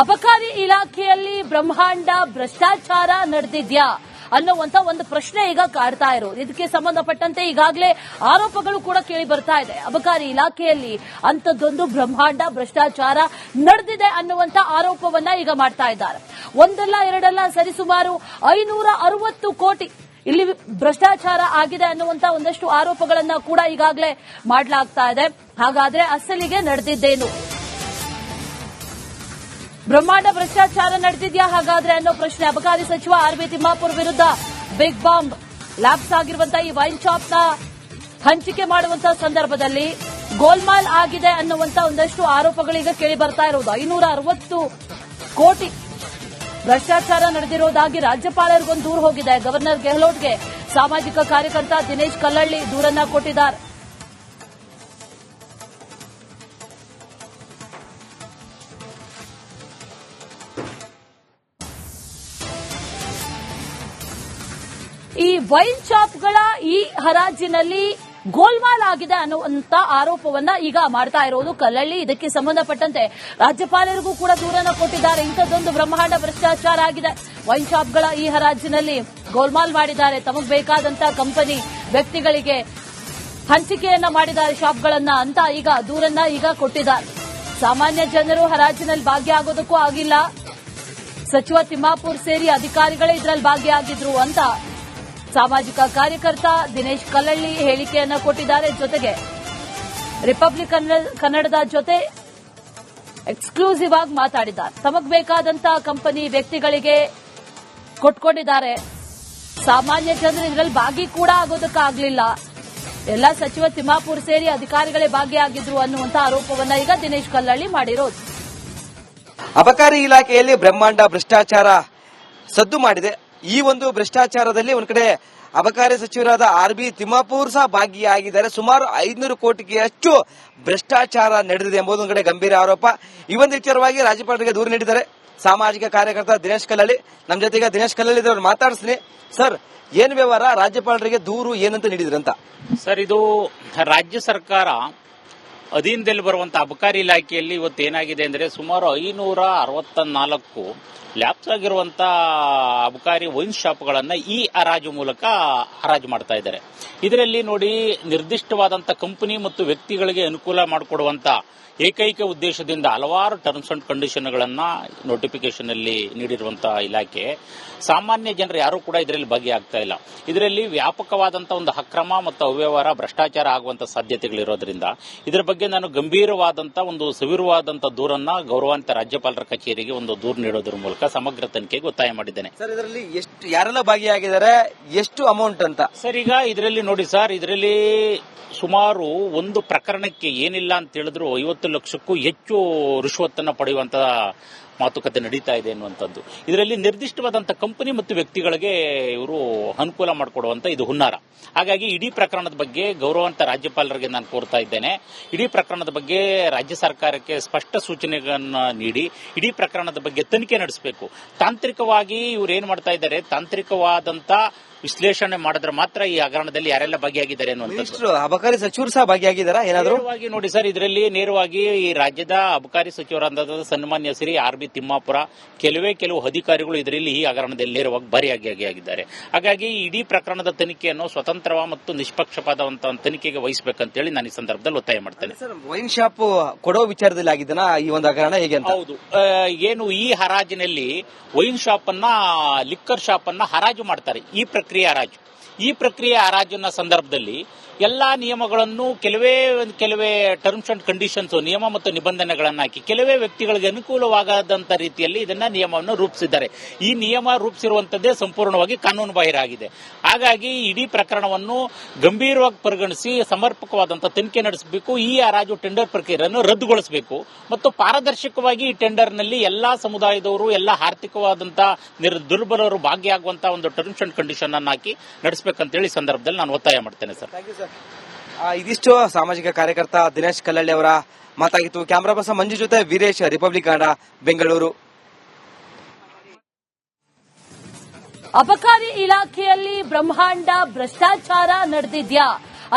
ಅಬಕಾರಿ ಇಲಾಖೆಯಲ್ಲಿ ಬ್ರಹ್ಮಾಂಡ ಭ್ರಷ್ಟಾಚಾರ ನಡೆದಿದ್ಯಾ ಅನ್ನುವಂತ ಒಂದು ಪ್ರಶ್ನೆ ಈಗ ಕಾಡ್ತಾ ಇರೋದು. ಇದಕ್ಕೆ ಸಂಬಂಧಪಟ್ಟಂತೆ ಈಗಾಗಲೇ ಆರೋಪಗಳು ಕೂಡ ಕೇಳಿ ಬರ್ತಾ ಇದೆ. ಅಬಕಾರಿ ಇಲಾಖೆಯಲ್ಲಿ ಅಂತದ್ದೊಂದು ಬ್ರಹ್ಮಾಂಡ ಭ್ರಷ್ಟಾಚಾರ ನಡೆದಿದೆ ಅನ್ನುವಂತ ಆರೋಪವನ್ನ ಈಗ ಮಾಡ್ತಾ ಇದ್ದಾರೆ. ಒಂದಲ್ಲ ಎರಡಲ್ಲ ಸರಿಸುಮಾರು 560 ಕೋಟಿ ಇಲ್ಲಿ ಭ್ರಷ್ಟಾಚಾರ ಆಗಿದೆ ಅನ್ನುವಂತ ಒಂದಷ್ಟು ಆರೋಪಗಳನ್ನ ಕೂಡ ಈಗಾಗಲೇ ಮಾಡಲಾಗ್ತಾ ಇದೆ. ಹಾಗಾದ್ರೆ ಅಸಲಿಗೆ ನಡೆದಿದ್ದೇನು? ಬ್ರಹ್ಮಾಂಡ ಭ್ರಷ್ಟಾಚಾರ ನಡೆದಿದ್ಯಾ ಹಾಗಾದ್ರೆ ಅನ್ನೋ ಪ್ರಶ್ನೆ. ಅಬಕಾರಿ ಸಚಿವ ಆರ್ ಬಿ ತಿಮ್ಮಾಪುರ್ ವಿರುದ್ಧ ಬಿಗ್ ಬಾಂಬ್. ಲ್ಯಾಪ್ಸ್ ಆಗಿರುವಂತಹ ಈ ವೈನ್ ಶಾಪ್ ನ ಹಂಚಿಕೆ ಮಾಡುವಂತಹ ಸಂದರ್ಭದಲ್ಲಿ ಗೋಲ್ಮಾಲ್ ಆಗಿದೆ ಅನ್ನುವಂತ ಒಂದಷ್ಟು ಆರೋಪಗಳೀಗ ಕೇಳಿ ಬರ್ತಾ ಇರೋದು. 560 ಕೋಟಿ ಭ್ರಷ್ಟಾಚಾರ ನಡೆದಿರೋದಾಗಿ ರಾಜ್ಯಪಾಲರಿಗೊಂದು ದೂರು ಹೋಗಿದೆ. ಗವರ್ನರ್ ಗೆಹ್ಲೋಟ್ಗೆ ಸಾಮಾಜಿಕ ಕಾರ್ಯಕರ್ತ ದಿನೇಶ್ ಕಲ್ಲಳ್ಳಿ ದೂರನ್ನ ಕೊಟ್ಟಿದ್ದಾರೆ. ಈ ವೈನ್ ಶಾಪ್ಗಳ ಈ ಹರಾಜಿನಲ್ಲಿ ಗೋಲ್ಮಾಲ್ ಆಗಿದೆ ಅನ್ನುವಂತ ಆರೋಪವನ್ನ ಈಗ ಮಾಡ್ತಾ ಇರೋದು ಕಲ್ಲಳ್ಳಿ. ಇದಕ್ಕೆ ಸಂಬಂಧಪಟ್ಟಂತೆ ರಾಜ್ಯಪಾಲರಿಗೂ ಕೂಡ ದೂರನ್ನ ಕೊಟ್ಟಿದ್ದಾರೆ. ಇಂಥದ್ದೊಂದು ಬ್ರಹ್ಮಾಂಡ ಭ್ರಷ್ಟಾಚಾರ ಆಗಿದೆ. ವೈನ್ ಶಾಪ್ಗಳ ಈ ಹರಾಜಿನಲ್ಲಿ ಗೋಲ್ಮಾಲ್ ಮಾಡಿದ್ದಾರೆ. ತಮಗೆ ಬೇಕಾದಂತ ಕಂಪನಿ ವ್ಯಕ್ತಿಗಳಿಗೆ ಹಂಚಿಕೆಯನ್ನ ಮಾಡಿದ್ದಾರೆ ಶಾಪ್ಗಳನ್ನ ಅಂತ ಈಗ ದೂರನ್ನ ಈಗ ಕೊಟ್ಟಿದ್ದಾರೆ. ಸಾಮಾನ್ಯ ಜನರು ಹರಾಜಿನಲ್ಲಿ ಭಾಗಿಯಾಗೋದಕ್ಕೂ ಆಗಿಲ್ಲ. ಸಚಿವ ತಿಮ್ಮಾಪುರ್ ಸೇರಿ ಅಧಿಕಾರಿಗಳೇ ಇದರಲ್ಲಿ ಭಾಗಿಯಾಗಿದ್ರು ಅಂತ ಸಾಮಾಜಿಕ ಕಾರ್ಯಕರ್ತ ದಿನೇಶ್ ಕಲ್ಲಳ್ಳಿ ಹೇಳಿಕೆಯನ್ನ ಕೊಟ್ಟಿದ್ದಾರೆ. ಜೊತೆಗೆ ರಿಪಬ್ಲಿಕ್ ಕನ್ನಡದ ಜೊತೆ ಎಕ್ಸ್ಕ್ಲೂಸಿವ್ ಆಗಿ ಮಾತಾಡಿದ್ದಾರೆ. ತಮಗ್ ಬೇಕಾದಂತ ಕಂಪನಿ ವ್ಯಕ್ತಿಗಳಿಗೆ ಕೊಟ್ಕೊಂಡಿದ್ದಾರೆ. ಸಾಮಾನ್ಯ ಜನರು ಇದರಲ್ಲಿ ಭಾಗಿ ಕೂಡ ಆಗೋದಕ್ಕಾಗಲಿಲ್ಲ. ಎಲ್ಲ ಸಚಿವ ತಿಮ್ಮಾಪುರ್ ಸೇರಿ ಅಧಿಕಾರಿಗಳೇ ಭಾಗಿಯಾಗಿದ್ರು ಅನ್ನುವಂತ ಆರೋಪವನ್ನ ಈಗ ದಿನೇಶ್ ಕಲ್ಲಳ್ಳಿ ಮಾಡಿರೋದು. ಅಬಕಾರಿ ಇಲಾಖೆಯಲ್ಲಿ ಬ್ರಹ್ಮಾಂಡ ಭ್ರಷ್ಟಾಚಾರ ಸದ್ದು ಮಾಡಿದೆ. ಈ ಒಂದು ಭ್ರಷ್ಟಾಚಾರದಲ್ಲಿ ಒಂದ್ ಕಡೆ ಅಬಕಾರಿ ಸಚಿವರಾದ ಆರ್ ಬಿ ತಿಮ್ಮಾಪುರ್ ಸಹ ಭಾಗಿಯಾಗಿದ್ದಾರೆ. ಸುಮಾರು 500 ಕೋಟಿಗೆ ಹೆಚ್ಚು ಭ್ರಷ್ಟಾಚಾರ ನಡೆದಿದೆ ಎಂಬುದು ಒಂದ್ ಕಡೆ ಗಂಭೀರ ಆರೋಪ. ಈ ಒಂದು ವಿಚಾರವಾಗಿ ರಾಜ್ಯಪಾಲರಿಗೆ ದೂರು ನೀಡಿದ್ದಾರೆ ಸಾಮಾಜಿಕ ಕಾರ್ಯಕರ್ತ ದಿನೇಶ್ ಕಲ್ಲಳ್ಳಿ. ನಮ್ಮ ಜೊತೆಗೆ ದಿನೇಶ್ ಕಲ್ಲಳ್ಳಿ ಇದ್ದವ್ರು ಮಾತಾಡಿಸ್ತೀನಿ. ಸರ್, ಏನ್ ವ್ಯವಹಾರ? ರಾಜ್ಯಪಾಲರಿಗೆ ದೂರು ಏನಂತ ನೀಡಿದ್ರಂತ? ಸರ್, ಇದು ರಾಜ್ಯ ಸರ್ಕಾರ ಅಧೀನದಲ್ಲಿ ಬರುವಂತಹ ಅಬಕಾರಿ ಇಲಾಖೆಯಲ್ಲಿ ಇವತ್ತು ಏನಾಗಿದೆ ಅಂದ್ರೆ ಸುಮಾರು 564 ಲ್ಯಾಪ್ಸ್ ಆಗಿರುವಂತಹ ಅಬಕಾರಿ ವೈನ್ ಶಾಪ್ಗಳನ್ನ ಈ ಹರಾಜು ಮೂಲಕ ಹರಾಜು ಮಾಡ್ತಾ ಇದ್ದಾರೆ. ಇದರಲ್ಲಿ ನೋಡಿ, ನಿರ್ದಿಷ್ಟವಾದಂತಹ ಕಂಪನಿ ಮತ್ತು ವ್ಯಕ್ತಿಗಳಿಗೆ ಅನುಕೂಲ ಮಾಡಿಕೊಡುವಂತ ಏಕೈಕ ಉದ್ದೇಶದಿಂದ ಹಲವಾರು ಟರ್ಮ್ಸ್ ಅಂಡ್ ಕಂಡೀಷನ್ಗಳನ್ನ ನೋಟಿಫಿಕೇಶನ್ ಅಲ್ಲಿ ನೀಡಿರುವಂತಹ ಇಲಾಖೆ ಸಾಮಾನ್ಯ ಜನರು ಯಾರು ಕೂಡ ಇದರಲ್ಲಿ ಭಾಗಿಯಾಗ್ತಾ ಇಲ್ಲ. ಇದರಲ್ಲಿ ವ್ಯಾಪಕವಾದಂತಹ ಒಂದು ಅಕ್ರಮ ಮತ್ತು ಅವ್ಯವಹಾರ ಭ್ರಷ್ಟಾಚಾರ ಆಗುವಂತಹ ಸಾಧ್ಯತೆಗಳಿರೋದ್ರಿಂದ ಇದರ ಬಗ್ಗೆ ನಾನು ಗಂಭೀರವಾದಂತಹ ಒಂದು ಸವಿರವಾದಂತಹ ದೂರನ್ನ ಗೌರವಾನ್ವಿತ ರಾಜ್ಯಪಾಲರ ಕಚೇರಿಗೆ ಒಂದು ದೂರು ನೀಡೋದ್ರ ಮೂಲಕ ಸಮಗ್ರ ತನಿಖೆಗೆ ಒತ್ತಾಯ ಮಾಡಿದ್ದೇನೆ. ಸರ್, ಇದರಲ್ಲಿ ಯಾರೆಲ್ಲ ಭಾಗಿಯಾಗಿದ್ದಾರೆ, ಎಷ್ಟು ಅಮೌಂಟ್ ಅಂತ? ಸರ್, ಈಗ ಇದರಲ್ಲಿ ನೋಡಿ ಸರ್, ಇದರಲ್ಲಿ ಸುಮಾರು ಒಂದು ಪ್ರಕರಣಕ್ಕೆ ಏನಿಲ್ಲ ಅಂತ ಹೇಳಿದ್ರು 50 ಲಕ್ಷಕ್ಕೂ ಹೆಚ್ಚು ರಿಶ್ವತ್ತನ್ನು ಪಡೆಯುವಂತಹ ಮಾತುಕತೆ ನಡೀತಾ ಇದೆ ಎನ್ನುವಂಥದ್ದು. ಇದರಲ್ಲಿ ನಿರ್ದಿಷ್ಟವಾದಂತಹ ಕಂಪನಿ ಮತ್ತು ವ್ಯಕ್ತಿಗಳಿಗೆ ಇವರು ಅನುಕೂಲ ಮಾಡಿಕೊಡುವಂತ ಇದು ಹುನ್ನಾರ. ಹಾಗಾಗಿ ಇಡೀ ಪ್ರಕರಣದ ಬಗ್ಗೆ ಗೌರವಾನ್ವಿತ ರಾಜ್ಯಪಾಲರಿಗೆ ನಾನು ಕೋರ್ತಾ ಇದ್ದೇನೆ. ಇಡೀ ಪ್ರಕರಣದ ಬಗ್ಗೆ ರಾಜ್ಯ ಸರ್ಕಾರಕ್ಕೆ ಸ್ಪಷ್ಟ ಸೂಚನೆಗಳನ್ನು ನೀಡಿ ಇಡೀ ಪ್ರಕರಣದ ಬಗ್ಗೆ ತನಿಖೆ ನಡೆಸಬೇಕು. ತಾಂತ್ರಿಕವಾಗಿ ಇವರು ಏನ್ ಮಾಡ್ತಾ ಇದ್ದಾರೆ, ತಾಂತ್ರಿಕವಾದಂತ ವಿಶ್ಲೇಷಣೆ ಮಾಡಿದ್ರೆ ಮಾತ್ರ ಈ ಹಗರಣದಲ್ಲಿ ಯಾರೆಲ್ಲ ಭಾಗಿಯಾಗಿದ್ದಾರೆ ಅನ್ನುವಂಥದ್ದು. ಅಬಕಾರಿ ಸಚಿವರು ಸಹ ಭಾಗಿಯಾಗಿದ್ದಾರಾ? ಏನಾದರೂ ನೋಡಿ ಸರ್, ಇದರಲ್ಲಿ ನೇರವಾಗಿ ಈ ರಾಜ್ಯದ ಅಬಕಾರಿ ಸಚಿವರಾದ ಸನ್ಮಾನ್ಯ ಶ್ರೀ ಆರ್ ಬಿ ತಿಮ್ಮಾಪುರ ಕೆಲವು ಅಧಿಕಾರಿಗಳು ಇದರಲ್ಲಿ ಈ ಹಗರಣದಲ್ಲಿ ನೇರವಾಗಿ ಭಾಗಿಯಾಗಿದ್ದಾರೆ. ಹಾಗಾಗಿ ಇಡೀ ಪ್ರಕರಣದ ತನಿಖೆಯನ್ನು ಸ್ವತಂತ್ರ ಮತ್ತು ನಿಷ್ಪಕ್ಷಪಾತವಂತ ತನಿಖೆಗೆ ವಹಿಸಬೇಕಂತೇಳಿ ನಾನು ಈ ಸಂದರ್ಭದಲ್ಲಿ ಒತ್ತಾಯ ಮಾಡ್ತೇನೆ. ವೈನ್ ಶಾಪ್ ಕೊಡೋ ವಿಚಾರದಲ್ಲಿ ಆಗಿದ್ದಾನ ಈ ಒಂದು ಹಗರಣ ಹೇಗೆ? ಹೌದು, ಏನು ಈ ಹರಾಜಿನಲ್ಲಿ ವೈನ್ ಶಾಪ್ ಅನ್ನ, ಲಿಕ್ಕರ್ ಶಾಪ್ ಅನ್ನ ಹರಾಜು ಮಾಡ್ತಾರೆ. ಈ ಪ್ರಕ್ರಿಯೆ ಹರಾಜಿನ ಸಂದರ್ಭದಲ್ಲಿ ಎಲ್ಲಾ ನಿಯಮಗಳನ್ನು ಕೆಲವೇ ಟರ್ಮ್ಸ್ ಅಂಡ್ ಕಂಡೀಷನ್ಸ್, ನಿಯಮ ಮತ್ತು ನಿಬಂಧನೆಗಳನ್ನು ಹಾಕಿ ಕೆಲವೇ ವ್ಯಕ್ತಿಗಳಿಗೆ ಅನುಕೂಲವಾಗದಂತ ರೀತಿಯಲ್ಲಿ ಇದನ್ನ ನಿಯಮವನ್ನು ರೂಪಿಸಿದ್ದಾರೆ. ಈ ನಿಯಮ ರೂಪಿಸಿರುವಂತದ್ದೇ ಸಂಪೂರ್ಣವಾಗಿ ಕಾನೂನು ಬಾಹಿರ ಆಗಿದೆ. ಹಾಗಾಗಿ ಇಡೀ ಪ್ರಕರಣವನ್ನು ಗಂಭೀರವಾಗಿ ಪರಿಗಣಿಸಿ ಸಮರ್ಪಕವಾದಂತಹ ತನಿಖೆ ನಡೆಸಬೇಕು. ಈ ಹರಾಜು ಟೆಂಡರ್ ಪ್ರಕ್ರಿಯೆಯನ್ನು ರದ್ದುಗೊಳಿಸಬೇಕು ಮತ್ತು ಪಾರದರ್ಶಕವಾಗಿ ಈ ಟೆಂಡರ್ನಲ್ಲಿ ಎಲ್ಲಾ ಸಮುದಾಯದವರು, ಎಲ್ಲಾ ಆರ್ಥಿಕವಾದಂತಹ ದುರ್ಬಲರು ಭಾಗಿಯಾಗುವಂತಹ ಒಂದು ಟರ್ಮ್ಸ್ ಅಂಡ್ ಕಂಡೀಷನ್ ಅನ್ನು ಹಾಕಿ ನಡೆಸಬೇಕಂತೇಳಿ ಸಂದರ್ಭದಲ್ಲಿ ನಾನು ಒತ್ತಾಯ ಮಾಡ್ತೇನೆ ಸರ್. ಇದಿಷ್ಟು ಸಾಮಾಜಿಕ ಕಾರ್ಯಕರ್ತ ದಿನೇಶ್ ಕಲ್ಲಳ್ಳಿ ಅವರ ಮಾತಾಗಿತ್ತು. ಕ್ಯಾಮರಾ ಪರ್ಸನ್ ಮಂಜು ಜೊತೆ ವೀರೇಶ್, ರಿಪಬ್ಲಿಕ್ ಕನ್ನಡ, ಬೆಂಗಳೂರು. ಅಬಕಾರಿ ಇಲಾಖೆಯಲ್ಲಿ ಬ್ರಹ್ಮಾಂಡ ಭ್ರಷ್ಟಾಚಾರ ನಡೆದಿದ್ಯಾ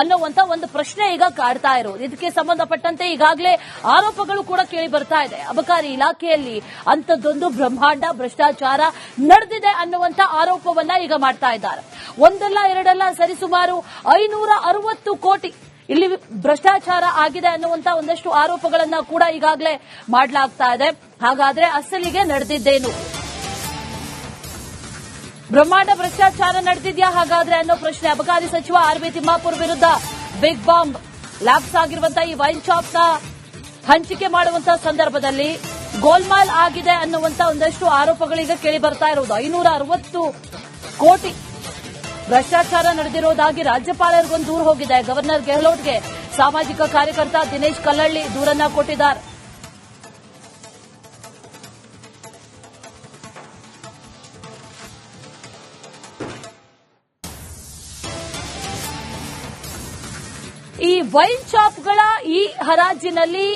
ಅನ್ನುವಂತ ಒಂದು ಪ್ರಶ್ನೆ ಈಗ ಕಾಡ್ತಾ ಇರೋದು. ಇದಕ್ಕೆ ಸಂಬಂಧಪಟ್ಟಂತೆ ಈಗಾಗಲೇ ಆರೋಪಗಳು ಕೂಡ ಕೇಳಿ ಬರ್ತಾ ಇದೆ. ಅಬಕಾರಿ ಇಲಾಖೆಯಲ್ಲಿ ಅಂತದ್ದೊಂದು ಬ್ರಹ್ಮಾಂಡ ಭ್ರಷ್ಟಾಚಾರ ನಡೆದಿದೆ ಅನ್ನುವಂತ ಆರೋಪವನ್ನ ಈಗ ಮಾಡ್ತಾ ಇದ್ದಾರೆ. ಒಂದಲ್ಲ ಎರಡಲ್ಲ ಸರಿಸುಮಾರು 560 ಕೋಟಿ ಇಲ್ಲಿ ಭ್ರಷ್ಟಾಚಾರ ಆಗಿದೆ ಅನ್ನುವಂತ ಒಂದಷ್ಟು ಆರೋಪಗಳನ್ನ ಕೂಡ ಈಗಾಗಲೇ ಮಾಡಲಾಗ್ತಾ ಇದೆ. ಹಾಗಾದ್ರೆ ಅಸಲಿಗೆ ನಡೆದಿದ್ದೇನು? ಬ್ರಹ್ಮಾಂಡ ಭ್ರಷ್ಟಾಚಾರ ನಡೆದಿದ್ಯಾ ಹಾಗಾದ್ರೆ ಅನ್ನೋ ಪ್ರಶ್ನೆ. ಅಬಕಾರಿ ಸಚಿವ ಆರ್ ಬಿ ತಿಮ್ಮಾಪುರ್ ವಿರುದ್ಧ ಬಿಗ್ ಬಾಂಬ್. ಲ್ಯಾಪ್ಸ್ ಆಗಿರುವಂತಹ ಈ ವೈನ್ ಶಾಪ್ ನ ಹಂಚಿಕೆ ಮಾಡುವಂತಹ ಸಂದರ್ಭದಲ್ಲಿ ಗೋಲ್ಮಾಲ್ ಆಗಿದೆ ಅನ್ನುವಂತ ಒಂದಷ್ಟು ಆರೋಪಗಳೀಗ ಕೇಳಿ ಬರ್ತಾ ಇರೋದು. 560 ಕೋಟಿ ಭ್ರಷ್ಟಾಚಾರ ನಡೆದಿರೋದಾಗಿ ರಾಜ್ಯಪಾಲರಿಗೊಂದು ದೂರು ಹೋಗಿದೆ. ಗವರ್ನರ್ ಗೆಹ್ಲೋಟ್ಗೆ ಸಾಮಾಜಿಕ ಕಾರ್ಯಕರ್ತ ದಿನೇಶ್ ಕಲ್ಲಳ್ಳಿ ದೂರನ್ನ ಕೊಟ್ಟಿದ್ದಾರೆ. ಈ ವೈನ್ ಶಾಪ್ಗಳ ಈ ಹರಾಜಿನಲ್ಲಿ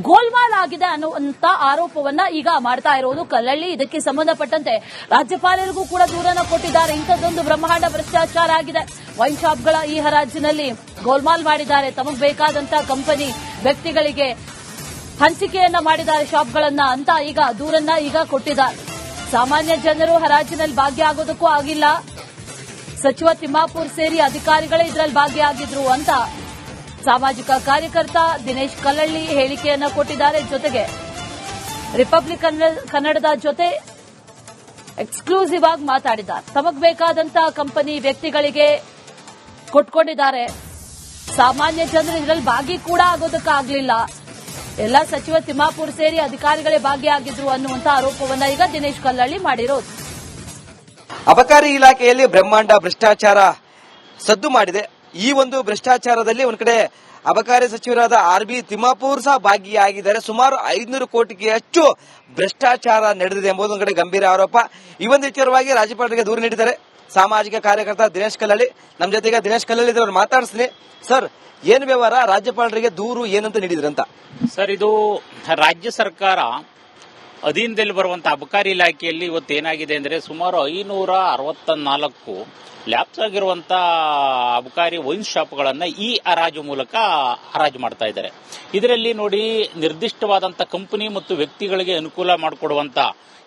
ಗೋಲ್ಮಾಲ್ ಆಗಿದೆ ಅನ್ನುವಂತ ಆರೋಪವನ್ನ ಈಗ ಮಾಡ್ತಾ ಇರೋದು ಕಲ್ಲಳ್ಳಿ. ಇದಕ್ಕೆ ಸಂಬಂಧಪಟ್ಟಂತೆ ರಾಜ್ಯಪಾಲರಿಗೂ ಕೂಡ ದೂರನ್ನ ಕೊಟ್ಟಿದ್ದಾರೆ. ಇಂಥದ್ದೊಂದು ಬ್ರಹ್ಮಾಂಡ ಭ್ರಷ್ಟಾಚಾರ ಆಗಿದೆ. ವೈನ್ ಶಾಪ್ಗಳ ಈ ಹರಾಜಿನಲ್ಲಿ ಗೋಲ್ಮಾಲ್ ಮಾಡಿದ್ದಾರೆ. ತಮಗೆ ಬೇಕಾದಂತ ಕಂಪನಿ ವ್ಯಕ್ತಿಗಳಿಗೆ ಹಂಚಿಕೆಯನ್ನ ಮಾಡಿದ್ದಾರೆ ಶಾಪ್ಗಳನ್ನ ಅಂತ ಈಗ ದೂರನ್ನ ಈಗ ಕೊಟ್ಟಿದ್ದಾರೆ. ಸಾಮಾನ್ಯ ಜನರು ಹರಾಜಿನಲ್ಲಿ ಭಾಗಿಯಾಗೋದಕ್ಕೂ ಆಗಿಲ್ಲ. ಸಚಿವ ತಿಮ್ಮಾಪುರ್ ಸೇರಿ ಅಧಿಕಾರಿಗಳೇ ಇದರಲ್ಲಿ ಭಾಗಿಯಾಗಿದ್ರು ಅಂತ ಸಾಮಾಜಿಕ ಕಾರ್ಯಕರ್ತ ದಿನೇಶ್ ಕಲ್ಲಳ್ಳಿ ಹೇಳಿಕೆಯನ್ನ ಕೊಟ್ಟಿದ್ದಾರೆ. ಜೊತೆಗೆ ರಿಪಬ್ಲಿಕ್ ಕನ್ನಡದ ಜೊತೆ ಎಕ್ಸ್ಕ್ಲೂಸಿವ್ ಆಗಿ ಮಾತಾಡಿದ್ದಾರೆ. ತಮಗ್ ಬೇಕಾದಂತಹ ಕಂಪನಿ ವ್ಯಕ್ತಿಗಳಿಗೆ ಕೊಟ್ಕೊಂಡಿದ್ದಾರೆ. ಸಾಮಾನ್ಯ ಜನರು ಇದರಲ್ಲಿ ಭಾಗಿ ಕೂಡ ಆಗೋದಕ್ಕಾಗಲಿಲ್ಲ. ಎಲ್ಲ ಸಚಿವ ತಿಮ್ಮಾಪುರ್ ಸೇರಿ ಅಧಿಕಾರಿಗಳೇ ಭಾಗಿಯಾಗಿದ್ರು ಅನ್ನುವಂತ ಆರೋಪವನ್ನ ಈಗ ದಿನೇಶ್ ಕಲ್ಲಳ್ಳಿ ಮಾಡಿರೋದು. ಅಬಕಾರಿ ಇಲಾಖೆಯಲ್ಲಿ ಬ್ರಹ್ಮಾಂಡ ಭ್ರಷ್ಟಾಚಾರ ಸದ್ದು ಮಾಡಿದೆ. ಈ ಒಂದು ಭ್ರಷ್ಟಾಚಾರದಲ್ಲಿ ಒಂದ್ ಕಡೆ ಅಬಕಾರಿ ಸಚಿವರಾದ ಆರ್ ಬಿ ತಿಮ್ಮಾಪುರ್ ಸಹ ಭಾಗಿಯಾಗಿದ್ದಾರೆ. ಸುಮಾರು 500 ಕೋಟಿಗೆ ಹೆಚ್ಚು ಭ್ರಷ್ಟಾಚಾರ ನಡೆದಿದೆ ಎಂಬುದು ಒಂದ್ ಕಡೆ ಗಂಭೀರ ಆರೋಪ. ಈ ಒಂದು ವಿಚಾರವಾಗಿ ರಾಜ್ಯಪಾಲರಿಗೆ ದೂರು ನೀಡಿದ್ದಾರೆ ಸಾಮಾಜಿಕ ಕಾರ್ಯಕರ್ತ ದಿನೇಶ್ ಕಲ್ಲಳ್ಳಿ. ನಮ್ಮ ಜೊತೆಗೆ ದಿನೇಶ್ ಕಲ್ಲಳ್ಳಿ ಇದ್ರು ಮಾತಾಡಿಸ್ತೀನಿ. ಸರ್, ಏನು ವ್ಯವಹಾರ? ರಾಜ್ಯಪಾಲರಿಗೆ ದೂರು ಏನಂತ ನೀಡಿದ್ರಂತ? ಸರ್, ಇದು ರಾಜ್ಯ ಸರ್ಕಾರ ಅಧೀನದಲ್ಲಿ ಬರುವಂತಹ ಅಬಕಾರಿ ಇಲಾಖೆಯಲ್ಲಿ ಇವತ್ತು ಏನಾಗಿದೆ ಅಂದ್ರೆ ಸುಮಾರು 564 ಲ್ಯಾಪ್ಸ್ ಆಗಿರುವಂತಹ ಅಬಕಾರಿ ವೈನ್ ಶಾಪ್ಗಳನ್ನ ಈ ಹರಾಜು ಮೂಲಕ ಹರಾಜು ಮಾಡ್ತಾ ಇದ್ದಾರೆ. ಇದರಲ್ಲಿ ನೋಡಿ, ನಿರ್ದಿಷ್ಟವಾದಂತಹ ಕಂಪನಿ ಮತ್ತು ವ್ಯಕ್ತಿಗಳಿಗೆ ಅನುಕೂಲ ಮಾಡಿಕೊಡುವಂತ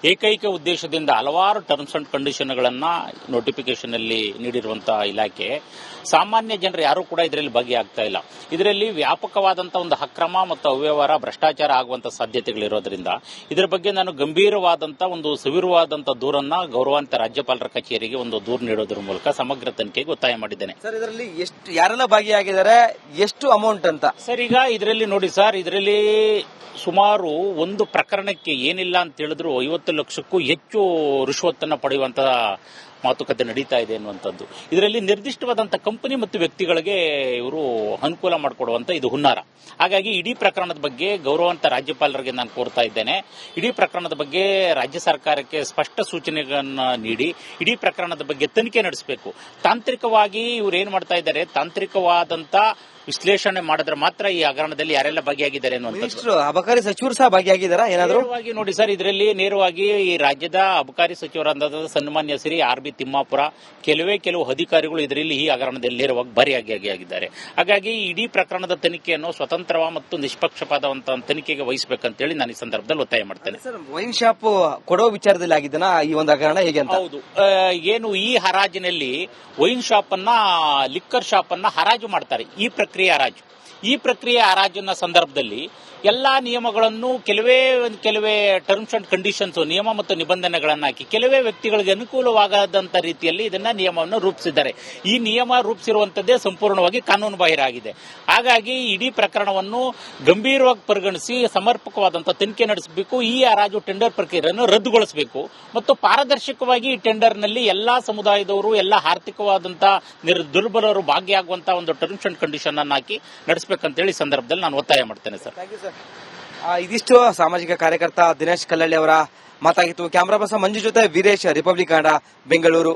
ಏಕೈಕ ಉದ್ದೇಶದಿಂದ ಹಲವಾರು ಟರ್ಮ್ಸ್ ಅಂಡ್ ಕಂಡೀಷನ್ಗಳನ್ನ ನೋಟಿಫಿಕೇಶನ್ ಅಲ್ಲಿ ನೀಡಿರುವಂತಹ ಇಲಾಖೆ ಸಾಮಾನ್ಯ ಜನರು ಯಾರು ಕೂಡ ಇದರಲ್ಲಿ ಭಾಗಿಯಾಗ್ತಾ ಇಲ್ಲ. ಇದರಲ್ಲಿ ವ್ಯಾಪಕವಾದಂತಹ ಒಂದು ಅಕ್ರಮ ಮತ್ತು ಅವ್ಯವಹಾರ ಭ್ರಷ್ಟಾಚಾರ ಆಗುವಂತಹ ಸಾಧ್ಯತೆಗಳಿರೋದ್ರಿಂದ ಇದರ ಬಗ್ಗೆ ನಾನು ಗಂಭೀರವಾದಂತಹ ಒಂದು ಸವಿರವಾದಂತಹ ದೂರನ್ನ ಗೌರವಾನ್ವಿತ ರಾಜ್ಯಪಾಲರ ಕಚೇರಿಗೆ ಒಂದು ದೂರು ನೀಡೋದ್ರ ಮೂಲಕ ಸಮಗ್ರ ತನಿಖೆಗೆ ಒತ್ತಾಯ ಮಾಡಿದ್ದೇನೆ. ಸರ್, ಇದರಲ್ಲಿ ಎಷ್ಟು ಯಾರೆಲ್ಲ ಭಾಗಿಯಾಗಿದ್ದಾರೆ, ಎಷ್ಟು ಅಮೌಂಟ್ ಅಂತ? ಸರ್, ಈಗ ಇದರಲ್ಲಿ ನೋಡಿ ಸರ್, ಇದರಲ್ಲಿ ಸುಮಾರು ಒಂದು ಪ್ರಕರಣಕ್ಕೆ ಏನಿಲ್ಲ ಅಂತ ಹೇಳಿದ್ರು 50 ಲಕ್ಷಕ್ಕೂ ಹೆಚ್ಚು ರಿಶ್ವತ್ತನ್ನು ಪಡೆಯುವಂತಹ ಮಾತುಕತೆ ನಡೀತಾ ಇದೆ ಅನ್ನುವಂಥದ್ದು. ಇದರಲ್ಲಿ ನಿರ್ದಿಷ್ಟವಾದಂತಹ ಕಂಪನಿ ಮತ್ತು ವ್ಯಕ್ತಿಗಳಿಗೆ ಇವರು ಅನುಕೂಲ ಮಾಡಿಕೊಡುವಂತ ಇದು ಹುನ್ನಾರ. ಹಾಗಾಗಿ ಇಡೀ ಪ್ರಕರಣದ ಬಗ್ಗೆ ಗೌರವಾನ್ವಿತ ರಾಜ್ಯಪಾಲರಿಗೆ ನಾನು ಕೋರ್ತಾ ಇದ್ದೇನೆ. ಇಡೀ ಪ್ರಕರಣದ ಬಗ್ಗೆ ರಾಜ್ಯ ಸರ್ಕಾರಕ್ಕೆ ಸ್ಪಷ್ಟ ಸೂಚನೆಗಳನ್ನು ನೀಡಿ ಇಡೀ ಪ್ರಕರಣದ ಬಗ್ಗೆ ತನಿಖೆ ನಡೆಸಬೇಕು. ತಾಂತ್ರಿಕವಾಗಿ ಇವರು ಏನ್ ಮಾಡ್ತಾ ಇದ್ದಾರೆ, ತಾಂತ್ರಿಕವಾದಂತ ವಿಶ್ಲೇಷಣೆ ಮಾಡಿದ್ರೆ ಮಾತ್ರ ಈ ಹಗರಣದಲ್ಲಿ ಯಾರೆಲ್ಲ ಭಾಗಿಯಾಗಿದ್ದಾರೆ ಅನ್ನುವಂಥದ್ದು. ಅಬಕಾರಿ ಸಚಿವರು ಸಹ ಭಾಗಿಯಾಗಿದ್ದಾರಾ ಏನಾದರೂ? ನೋಡಿ ಸರ್, ಇದರಲ್ಲಿ ನೇರವಾಗಿ ಈ ರಾಜ್ಯದ ಅಬಕಾರಿ ಸಚಿವರಾದ ಸನ್ಮಾನ್ಯ ಶ್ರೀ ಆರ್ ಬಿ ತಿಮ್ಮಾಪುರ ಕೆಲವು ಅಧಿಕಾರಿಗಳು ಇದರಲ್ಲಿ ಈ ಹಗರಣದಲ್ಲಿ ನೇರವಾಗಿ ಭಾಗಿಯಾಗಿದ್ದಾರೆ. ಹಾಗಾಗಿ ಇಡೀ ಪ್ರಕರಣದ ತನಿಖೆಯನ್ನು ಸ್ವತಂತ್ರ ಮತ್ತು ನಿಷ್ಪಕ್ಷಪಾತವಂತ ತನಿಖೆಗೆ ವಹಿಸಬೇಕಂತೇಳಿ ನಾನು ಈ ಸಂದರ್ಭದಲ್ಲಿ ಒತ್ತಾಯ ಮಾಡ್ತೇನೆ. ವೈನ್ ಶಾಪ್ ಕೊಡೋ ವಿಚಾರದಲ್ಲಿ ಆಗಿದ್ದಾನ ಈ ಒಂದು ಹಗರಣ ಹೇಗೆ ಅಂತ? ಹೌದು, ಏನು ಈ ಹರಾಜಿನಲ್ಲಿ ವೈನ್ ಶಾಪ್ ಅನ್ನ, ಲಿಕ್ಕರ್ ಶಾಪ್ ಅನ್ನ ಹರಾಜು ಮಾಡ್ತಾರೆ. ಈ ಪ್ರಕ್ರಿಯೆ ಹರಾಜಿನ ಸಂದರ್ಭದಲ್ಲಿ ಎಲ್ಲಾ ನಿಯಮಗಳನ್ನು ಕೆಲವೇ ಟರ್ಮ್ಸ್ ಅಂಡ್ ಕಂಡೀಷನ್ಸ್, ನಿಯಮ ಮತ್ತು ನಿಬಂಧನೆಗಳನ್ನು ಹಾಕಿ ಕೆಲವೇ ವ್ಯಕ್ತಿಗಳಿಗೆ ಅನುಕೂಲವಾಗದಂತ ರೀತಿಯಲ್ಲಿ ಇದನ್ನ ನಿಯಮವನ್ನು ರೂಪಿಸಿದ್ದಾರೆ. ಈ ನಿಯಮ ರೂಪಿಸಿರುವಂತದ್ದೇ ಸಂಪೂರ್ಣವಾಗಿ ಕಾನೂನು ಬಾಹಿರ ಆಗಿದೆ. ಹಾಗಾಗಿ ಇಡೀ ಪ್ರಕರಣವನ್ನು ಗಂಭೀರವಾಗಿ ಪರಿಗಣಿಸಿ ಸಮರ್ಪಕವಾದಂತಹ ತನಿಖೆ ನಡೆಸಬೇಕು. ಈ ಹರಾಜು ಟೆಂಡರ್ ಪ್ರಕ್ರಿಯೆಯನ್ನು ರದ್ದುಗೊಳಿಸಬೇಕು ಮತ್ತು ಪಾರದರ್ಶಕವಾಗಿ ಈ ಟೆಂಡರ್ನಲ್ಲಿ ಎಲ್ಲಾ ಸಮುದಾಯದವರು, ಎಲ್ಲಾ ಆರ್ಥಿಕವಾದಂತಹ ದುರ್ಬಲರು ಭಾಗಿಯಾಗುವಂತಹ ಒಂದು ಟರ್ಮ್ಸ್ ಅಂಡ್ ಕಂಡೀಷನ್ ಅನ್ನು ಹಾಕಿ ನಡೆಸಬೇಕಂತೇಳಿ ಸಂದರ್ಭದಲ್ಲಿ ನಾನು ಒತ್ತಾಯ ಮಾಡ್ತೇನೆ ಸರ್. ಇದಿಷ್ಟು ಸಾಮಾಜಿಕ ಕಾರ್ಯಕರ್ತ ದಿನೇಶ್ ಕಲ್ಲಳ್ಳಿ ಅವರ ಮಾತಾಗಿತ್ತು. ಕ್ಯಾಮರಾ ಪರ್ಸನ್ ಮಂಜು ಜೊತೆ ವೀರೇಶ್, ರಿಪಬ್ಲಿಕ್ ಕನ್ನಡ, ಬೆಂಗಳೂರು.